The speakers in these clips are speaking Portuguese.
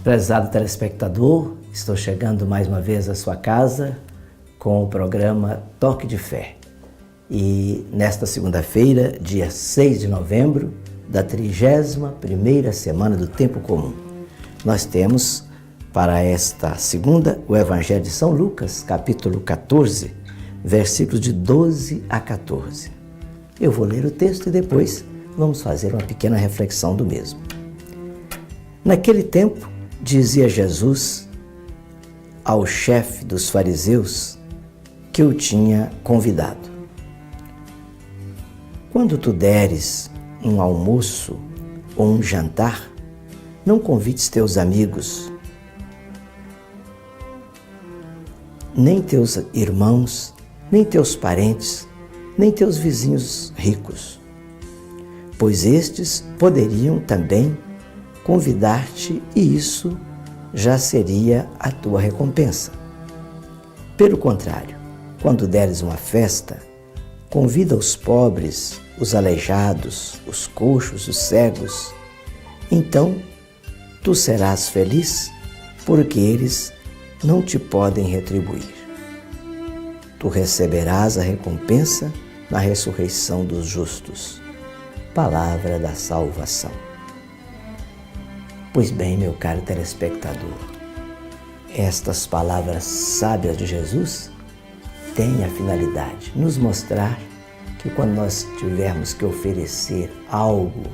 Prezado telespectador, estou chegando mais uma vez à sua casa com o programa Toque de Fé. E nesta segunda-feira, dia 6 de novembro, da 31ª semana do Tempo Comum, nós temos para esta segunda o Evangelho de São Lucas, capítulo 14, versículos de 12 a 14. Eu vou ler o texto e depois vamos fazer uma pequena reflexão do mesmo. Naquele tempo, dizia Jesus ao chefe dos fariseus que o tinha convidado: quando tu deres um almoço ou um jantar, não convides teus amigos, nem teus irmãos, nem teus parentes, nem teus vizinhos ricos, pois estes poderiam também convidar-te e isso já seria a tua recompensa. Pelo contrário, quando deres uma festa, convida os pobres, os aleijados, os coxos, os cegos. Então, tu serás feliz, porque eles não te podem retribuir. Tu receberás a recompensa na ressurreição dos justos. Palavra da salvação. Pois bem, meu caro telespectador, estas palavras sábias de Jesus têm a finalidade de nos mostrar que quando nós tivermos que oferecer algo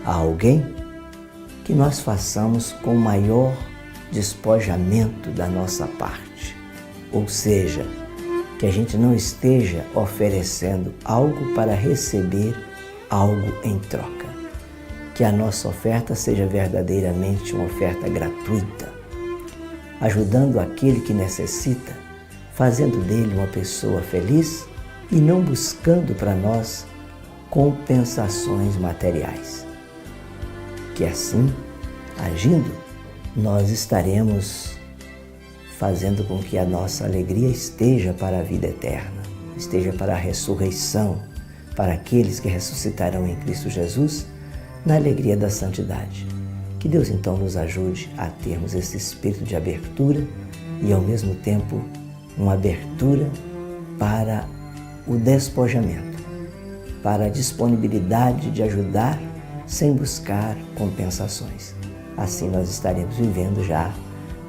a alguém, que nós façamos com o maior despojamento da nossa parte. Ou seja, que a gente não esteja oferecendo algo para receber algo em troca. Que a nossa oferta seja verdadeiramente uma oferta gratuita, ajudando aquele que necessita, fazendo dele uma pessoa feliz e não buscando para nós compensações materiais. Que assim, agindo, nós estaremos fazendo com que a nossa alegria esteja para a vida eterna, esteja para a ressurreição, para aqueles que ressuscitarão em Cristo Jesus, na alegria da santidade. Que Deus então nos ajude a termos esse espírito de abertura e ao mesmo tempo uma abertura para o despojamento, para a disponibilidade de ajudar sem buscar compensações. Assim nós estaremos vivendo já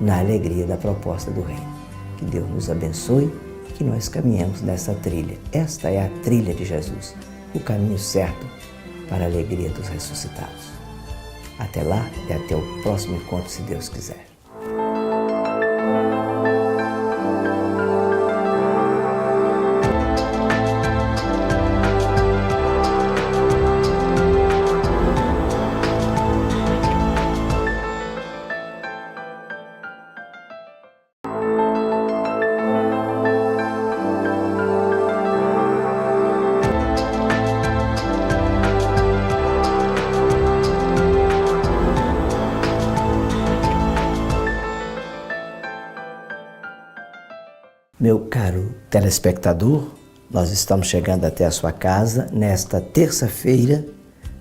na alegria da proposta do Reino. Que Deus nos abençoe, que nós caminhemos nessa trilha. Esta é a trilha de Jesus, o caminho certo para a alegria dos ressuscitados. Até lá e até o próximo encontro, se Deus quiser. Meu caro telespectador, nós estamos chegando até a sua casa nesta terça-feira,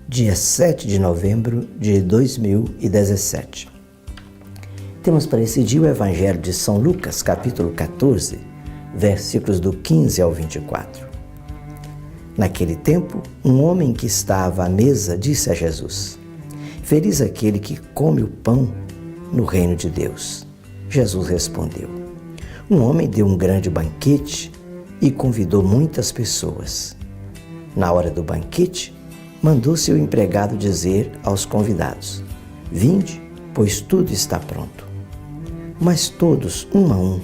dia 7 de novembro de 2017. Temos para esse dia o Evangelho de São Lucas, capítulo 14, versículos do 15 ao 24. Naquele tempo, um homem que estava à mesa disse a Jesus: feliz aquele que come o pão no reino de Deus. Jesus respondeu: um homem deu um grande banquete e convidou muitas pessoas. Na hora do banquete, mandou seu empregado dizer aos convidados: vinde, pois tudo está pronto. Mas todos, um a um,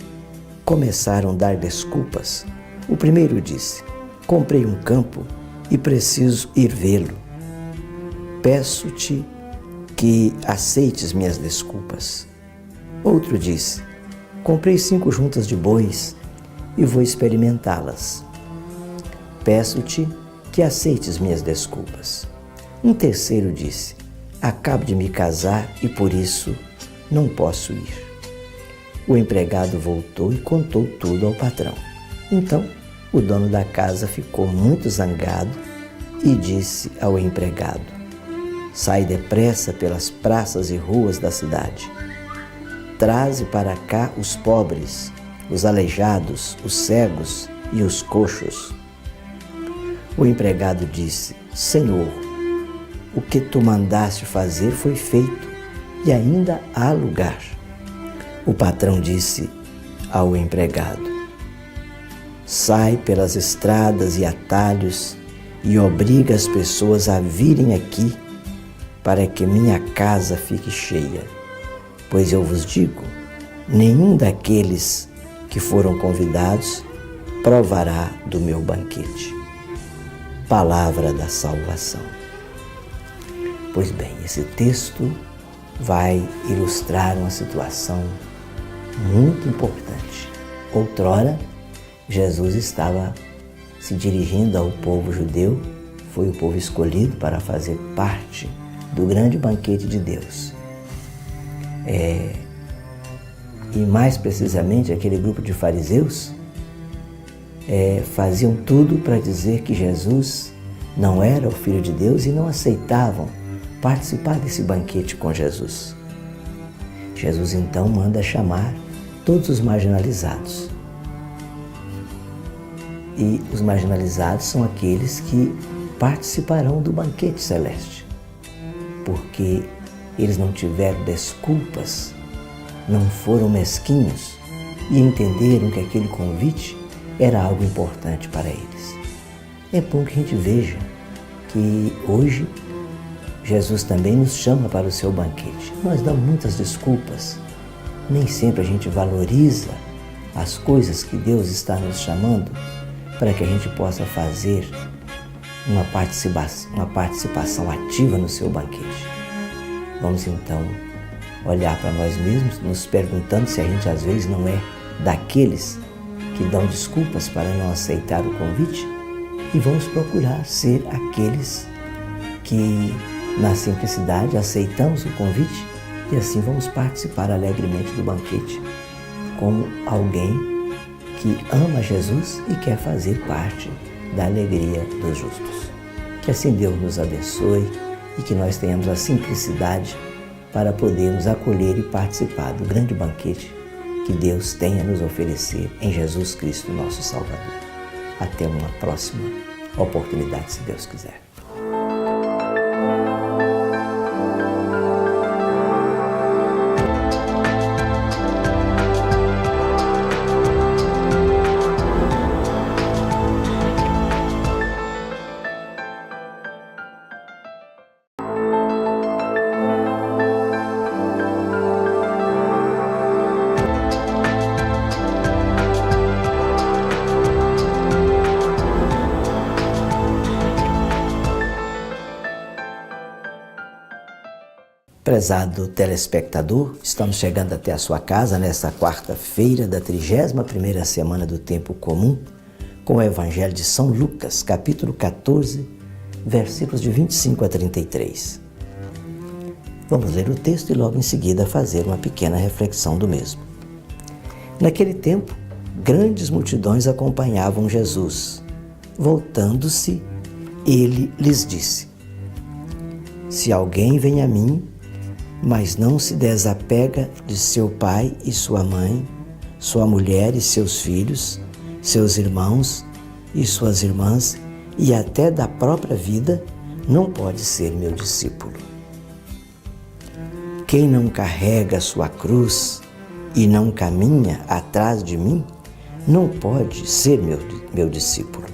começaram a dar desculpas. O primeiro disse: comprei um campo e preciso ir vê-lo. Peço-te que aceites minhas desculpas. Outro disse: comprei 5 juntas de bois e vou experimentá-las. Peço-te que aceites minhas desculpas. Um terceiro disse: acabo de me casar e por isso não posso ir. O empregado voltou e contou tudo ao patrão. Então, o dono da casa ficou muito zangado e disse ao empregado: sai depressa pelas praças e ruas da cidade traze para cá os pobres, os aleijados, os cegos e os coxos. O empregado disse: Senhor, o que tu mandaste fazer foi feito, e ainda há lugar. O patrão disse ao empregado: Sai pelas estradas e atalhos e obriga as pessoas a virem aqui, para que minha casa fique cheia. Pois eu vos digo, nenhum daqueles que foram convidados provará do meu banquete. Palavra da salvação. Pois bem, esse texto vai ilustrar uma situação muito importante. Outrora, Jesus estava se dirigindo ao povo judeu, foi o povo escolhido para fazer parte do grande banquete de Deus. E mais precisamente, aquele grupo de fariseus faziam tudo para dizer que Jesus não era o Filho de Deus e não aceitavam participar desse banquete com Jesus. Jesus então manda chamar todos os marginalizados. E os marginalizados são aqueles que participarão do banquete celeste, porque eles não tiveram desculpas, não foram mesquinhos e entenderam que aquele convite era algo importante para eles. É bom que a gente veja que hoje Jesus também nos chama para o seu banquete. Nós damos muitas desculpas, nem sempre a gente valoriza as coisas que Deus está nos chamando para que a gente possa fazer uma participação ativa no seu banquete. Vamos então olhar para nós mesmos, nos perguntando se a gente às vezes não é daqueles que dão desculpas para não aceitar o convite, e vamos procurar ser aqueles que, na simplicidade, aceitamos o convite e assim vamos participar alegremente do banquete como alguém que ama Jesus e quer fazer parte da alegria dos justos. Que assim Deus nos abençoe e que nós tenhamos a simplicidade para podermos acolher e participar do grande banquete que Deus tem a nos oferecer em Jesus Cristo, nosso Salvador. Até uma próxima oportunidade, se Deus quiser. Prezado telespectador, estamos chegando até a sua casa nesta quarta-feira da 31ª semana do Tempo Comum, com o Evangelho de São Lucas, capítulo 14, versículos de 25 a 33. Vamos ler o texto e logo em seguida fazer uma pequena reflexão do mesmo. Naquele tempo, grandes multidões acompanhavam Jesus. Voltando-se, ele lhes disse: Se alguém vem a mim, mas não se desapega de seu pai e sua mãe, sua mulher e seus filhos, seus irmãos e suas irmãs, e até da própria vida, não pode ser meu discípulo. Quem não carrega sua cruz e não caminha atrás de mim, não pode ser meu discípulo.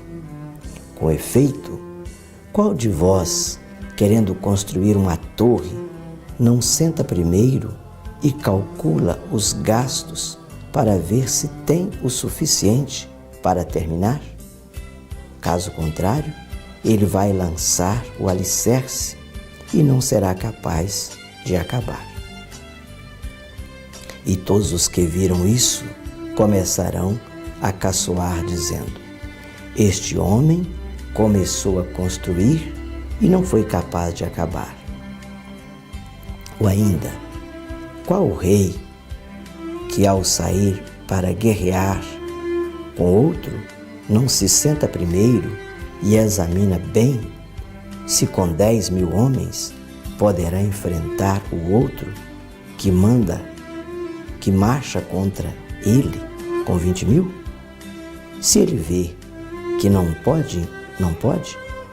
Com efeito, qual de vós, querendo construir uma torre, não senta primeiro e calcula os gastos para ver se tem o suficiente para terminar? Caso contrário, ele vai lançar o alicerce e não será capaz de acabar. E todos os que viram isso começarão a caçoar, dizendo: Este homem começou a construir e não foi capaz de acabar. Ou ainda, qual o rei que, ao sair para guerrear com outro, não se senta primeiro e examina bem se com 10.000 homens poderá enfrentar o outro que que marcha contra ele com 20 mil? Se ele vê que não pode,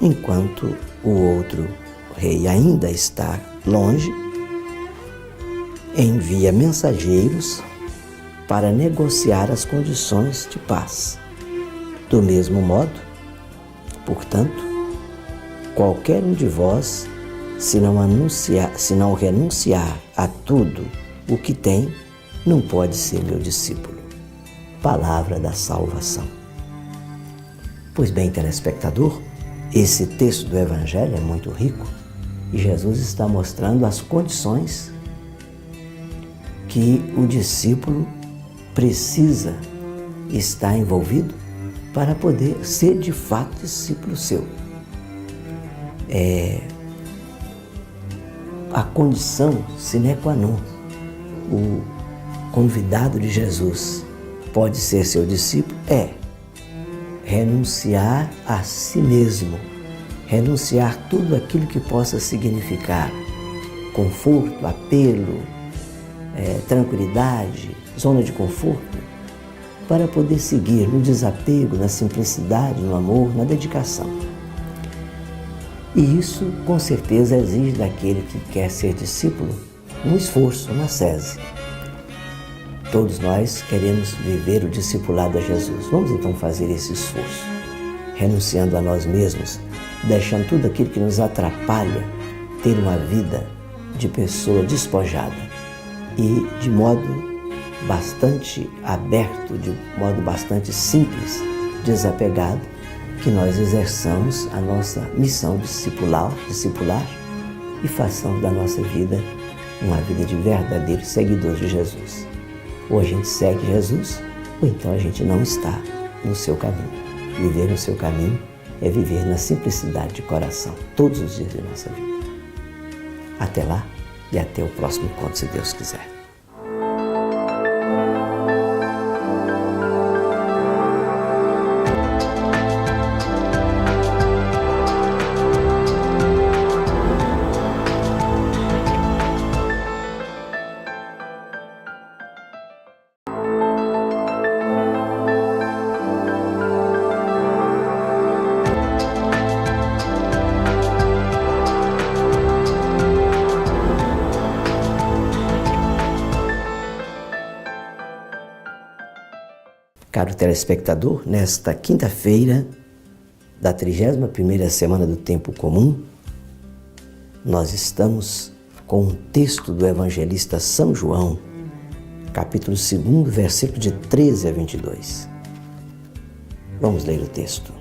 enquanto o outro rei ainda está longe, envia mensageiros para negociar as condições de paz. Do mesmo modo, portanto, qualquer um de vós, se não renunciar a tudo o que tem, não pode ser meu discípulo. Palavra da salvação. Pois bem, telespectador, esse texto do Evangelho é muito rico e Jesus está mostrando as condições que o discípulo precisa estar envolvido para poder ser de fato discípulo seu. A condição sine qua non. O convidado de Jesus pode ser seu discípulo renunciar a si mesmo, renunciar tudo aquilo que possa significar conforto, apelo, tranquilidade, zona de conforto, para poder seguir no desapego, na simplicidade, no amor, na dedicação. E isso, com certeza, exige daquele que quer ser discípulo um esforço, uma ascese. Todos nós queremos viver o discipulado a Jesus. Vamos então fazer esse esforço, renunciando a nós mesmos, deixando tudo aquilo que nos atrapalha ter uma vida de pessoa despojada e de modo bastante aberto, de modo bastante simples, desapegado, que nós exerçamos a nossa missão discipular e façamos da nossa vida uma vida de verdadeiros seguidores de Jesus. Ou a gente segue Jesus, ou então a gente não está no seu caminho. Viver no seu caminho é viver na simplicidade de coração, todos os dias de nossa vida. Até lá e até o próximo encontro, se Deus quiser. Caro telespectador, nesta quinta-feira da 31ª semana do Tempo Comum, nós estamos com um texto do evangelista São João, capítulo 2, versículo de 13 a 22. Vamos ler o texto.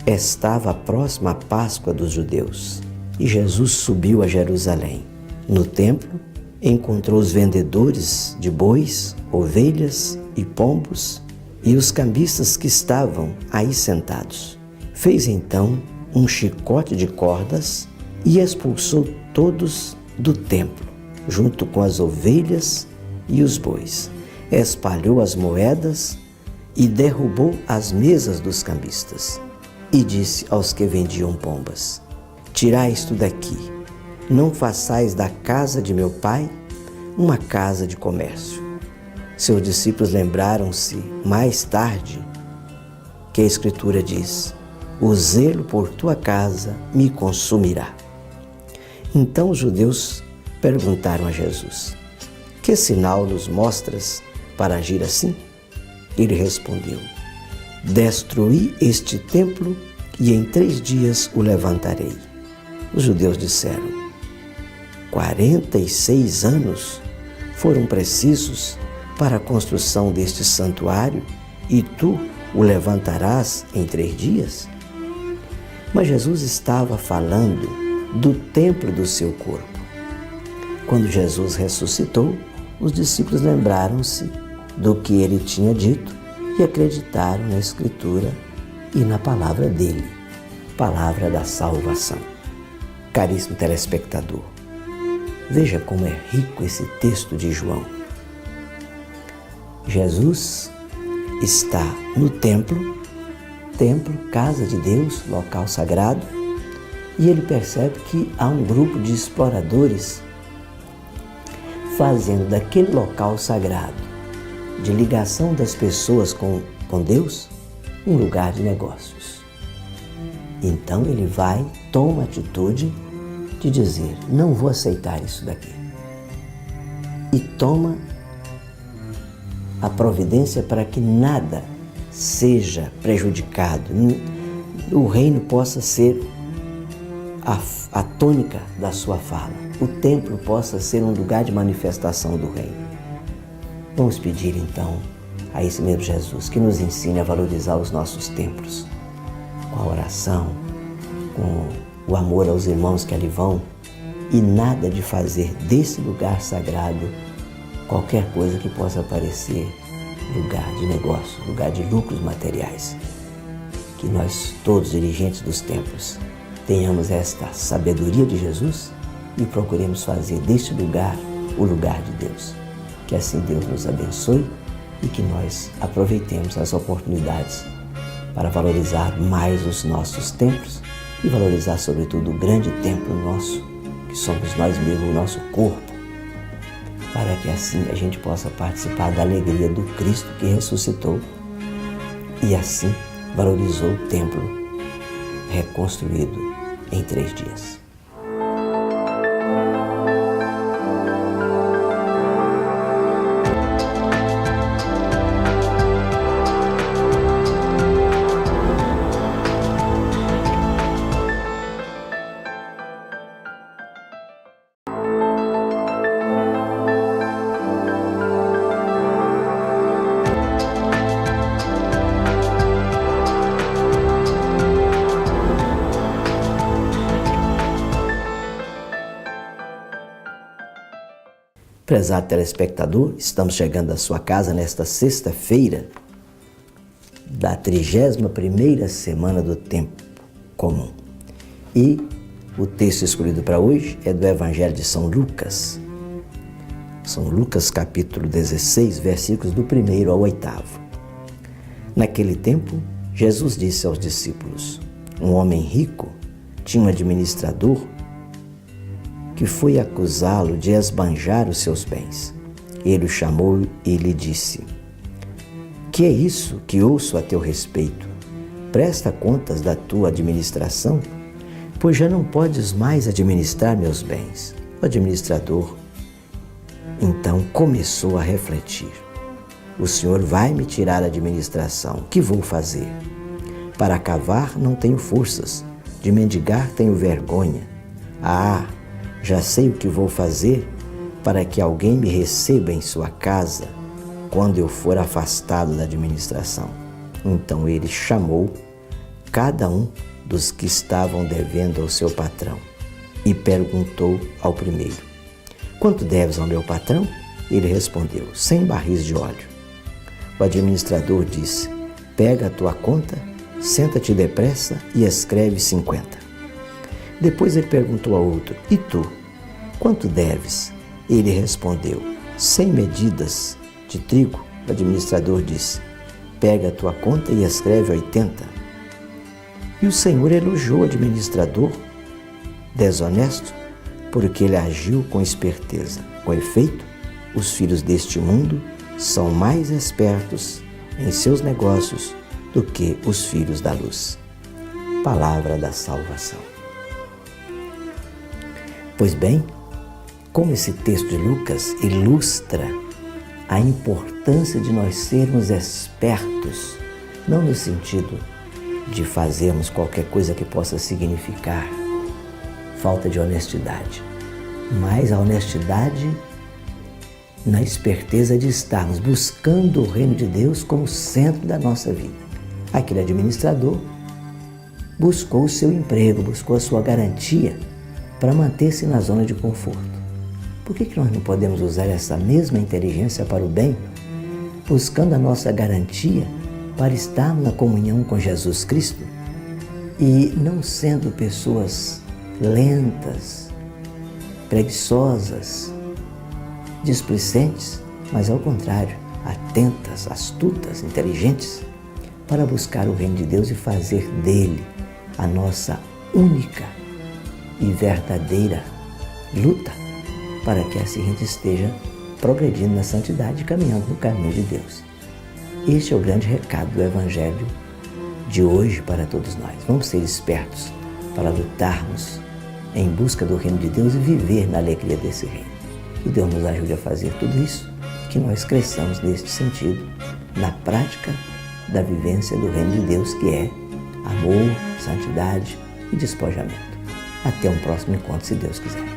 Estava próxima a Páscoa dos judeus e Jesus subiu a Jerusalém. No templo, encontrou os vendedores de bois, ovelhas e pombos e os cambistas que estavam aí sentados. Fez então um chicote de cordas e expulsou todos do templo, junto com as ovelhas e os bois. Espalhou as moedas e derrubou as mesas dos cambistas. E disse aos que vendiam pombas: tirai isto daqui, não façais da casa de meu pai uma casa de comércio. Seus discípulos lembraram-se mais tarde que a Escritura diz: o zelo por tua casa me consumirá. Então os judeus perguntaram a Jesus: que sinal nos mostras para agir assim? Ele respondeu: destruí este templo e em 3 dias o levantarei. Os judeus disseram: 46 anos foram precisos para a construção deste santuário e tu o levantarás em 3 dias? Mas Jesus estava falando do templo do seu corpo. Quando Jesus ressuscitou, os discípulos lembraram-se do que ele tinha dito e acreditaram na Escritura e na palavra dele, palavra da salvação. Caríssimo telespectador, veja como é rico esse texto de João. Jesus está no templo, casa de Deus, local sagrado, e ele percebe que há um grupo de exploradores fazendo daquele local sagrado de ligação das pessoas com Deus, um lugar de negócios. Então ele vai, toma a atitude de dizer, não vou aceitar isso daqui. E toma a providência para que nada seja prejudicado, o reino possa ser a tônica da sua fala, o templo possa ser um lugar de manifestação do reino. Vamos pedir então a esse mesmo Jesus que nos ensine a valorizar os nossos templos, com a oração, com o amor aos irmãos que ali vão, e nada de fazer desse lugar sagrado qualquer coisa que possa parecer lugar de negócio, lugar de lucros materiais. Que nós, todos dirigentes dos templos, tenhamos esta sabedoria de Jesus e procuremos fazer deste lugar o lugar de Deus. Que assim Deus nos abençoe e que nós aproveitemos as oportunidades para valorizar mais os nossos templos e valorizar sobretudo o grande templo nosso, que somos nós mesmos, o nosso corpo, para que assim a gente possa participar da alegria do Cristo que ressuscitou e assim valorizou o templo reconstruído em 3 dias. Prezado telespectador, estamos chegando à sua casa nesta sexta-feira da 31ª semana do tempo comum. E o texto escolhido para hoje é do Evangelho de São Lucas. São Lucas capítulo 16, versículos do 1º ao 8º. Naquele tempo, Jesus disse aos discípulos, um homem rico tinha um administrador que foi acusá-lo de esbanjar os seus bens. Ele o chamou e lhe disse, que é isso que ouço a teu respeito? Presta contas da tua administração, pois já não podes mais administrar meus bens. O administrador, então, começou a refletir. O Senhor vai me tirar a administração. O que vou fazer? Para cavar não tenho forças, de mendigar tenho vergonha. Já sei o que vou fazer para que alguém me receba em sua casa quando eu for afastado da administração. Então ele chamou cada um dos que estavam devendo ao seu patrão e perguntou ao primeiro, quanto deves ao meu patrão? Ele respondeu, 100 barris de óleo. O administrador disse, pega a tua conta, senta-te depressa e escreve 50. Depois ele perguntou ao outro, e tu, quanto deves? Ele respondeu, 100 medidas de trigo. O administrador disse, pega a tua conta e escreve 80. E o Senhor elogiou o administrador desonesto, porque ele agiu com esperteza. Com efeito, os filhos deste mundo são mais espertos em seus negócios do que os filhos da luz. Palavra da salvação. Pois bem, como esse texto de Lucas ilustra a importância de nós sermos espertos, não no sentido de fazermos qualquer coisa que possa significar falta de honestidade, mas a honestidade na esperteza de estarmos buscando o reino de Deus como centro da nossa vida. Aquele administrador buscou o seu emprego, buscou a sua garantia para manter-se na zona de conforto. Por que nós não podemos usar essa mesma inteligência para o bem, buscando a nossa garantia para estarmos na comunhão com Jesus Cristo e não sendo pessoas lentas, preguiçosas, displicentes, mas ao contrário, atentas, astutas, inteligentes, para buscar o reino de Deus e fazer dele a nossa única e verdadeira luta, para que assim a gente esteja progredindo na santidade e caminhando no caminho de Deus. Este é o grande recado do Evangelho de hoje para todos nós. Vamos ser espertos para lutarmos em busca do reino de Deus e viver na alegria desse reino. Que Deus nos ajude a fazer tudo isso e que nós cresçamos neste sentido, na prática da vivência do reino de Deus, que é amor, santidade e despojamento. Até um próximo encontro, se Deus quiser.